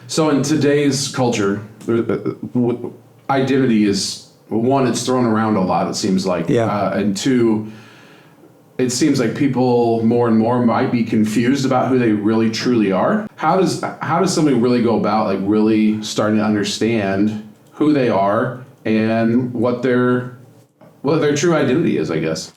So in today's culture, identity is, one, it's thrown around a lot, it seems like. Yeah. And two, it seems like people more and more might be confused about who they really truly are. How does somebody really go about like really starting to understand who they are and what their true identity is, I guess?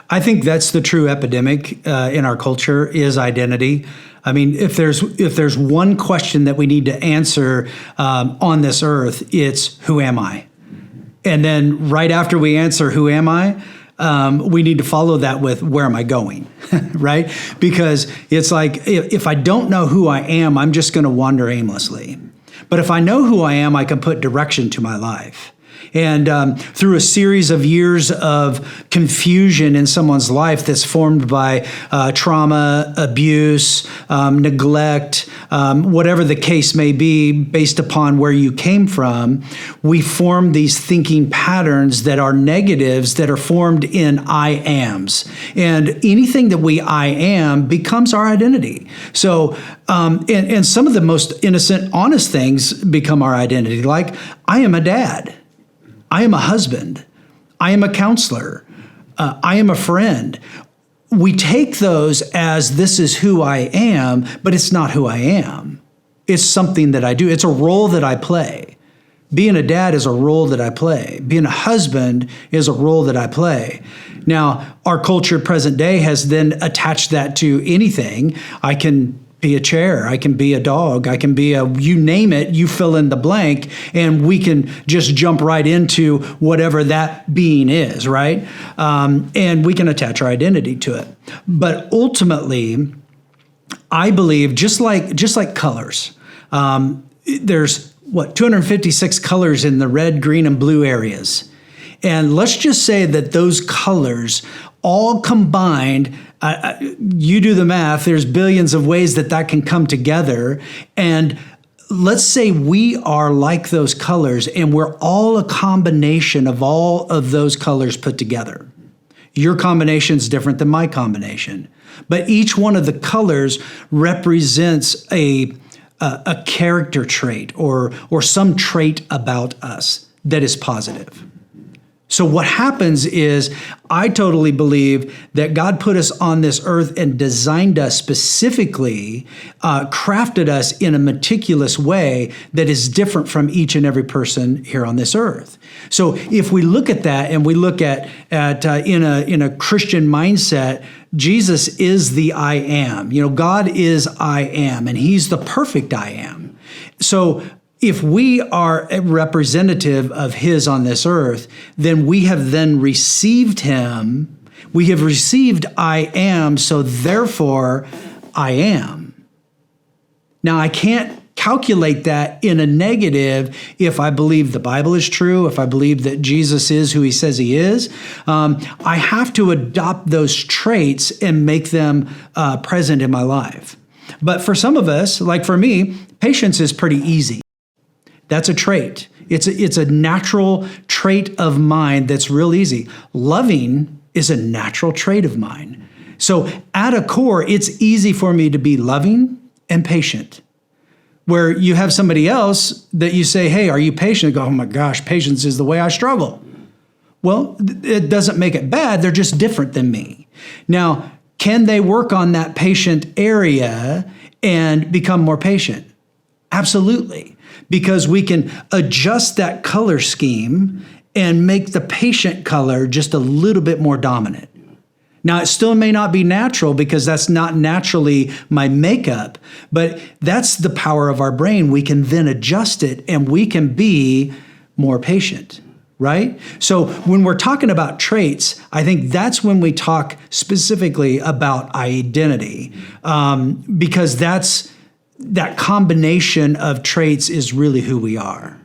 I think that's the true epidemic in our culture is identity. I mean, if there's one question that we need to answer on this earth, it's who am I? And then right after we answer who am I, we need to follow that with where am I going, right? Because it's like if I don't know who I am, I'm just going to wander aimlessly. But if I know who I am, I can put direction to my life. And through a series of years of confusion in someone's life that's formed by trauma, abuse, neglect, whatever the case may be, based upon where you came from, we form these thinking patterns that are negatives that are formed in I ams. And anything that we I am becomes our identity. So, and some of the most innocent, honest things become our identity, like I am a dad. I am a husband. I am a counselor. I am a friend. We take those as this is who I am, but it's not who I am. It's something that I do. It's a role that I play. Being a dad is a role that I play. Being a husband is a role that I play. Now, our culture present day has then attached that to anything. I can be a chair, I can be a dog, I can be you name it, you fill in the blank, and we can just jump right into whatever that being is, right? And we can attach our identity to it. But ultimately, I believe just like colors, there's 256 colors in the red, green, and blue areas. And let's just say that those colors all combined, you do the math, there's billions of ways that can come together. And let's say we are like those colors and we're all a combination of all of those colors put together. Your combination is different than my combination. But each one of the colors represents a character trait or some trait about us that is positive. So what happens is I totally believe that God put us on this earth and designed us specifically, crafted us in a meticulous way that is different from each and every person here on this earth. So if we look at that and we look at in a Christian mindset, Jesus is the I am. You know, God is I am, and he's the perfect I am. So if we are a representative of his on this earth, then we have then received him. We have received I am, so therefore I am. Now, I can't calculate that in a negative if I believe the Bible is true, if I believe that Jesus is who he says he is. I have to adopt those traits and make them present in my life. But for some of us, like for me, patience is pretty easy. That's a trait. It's a natural trait of mine that's real easy. Loving is a natural trait of mine. So at a core, it's easy for me to be loving and patient. Where you have somebody else that you say, hey, are you patient? They go, oh my gosh, patience is the way I struggle. Well, it doesn't make it bad. They're just different than me. Now, can they work on that patient area and become more patient? Absolutely. Because we can adjust that color scheme and make the patient color just a little bit more dominant. Now, it still may not be natural because that's not naturally my makeup, but that's the power of our brain. We can then adjust it and we can be more patient, right? So when we're talking about traits, I think that's when we talk specifically about identity, because that combination of traits is really who we are.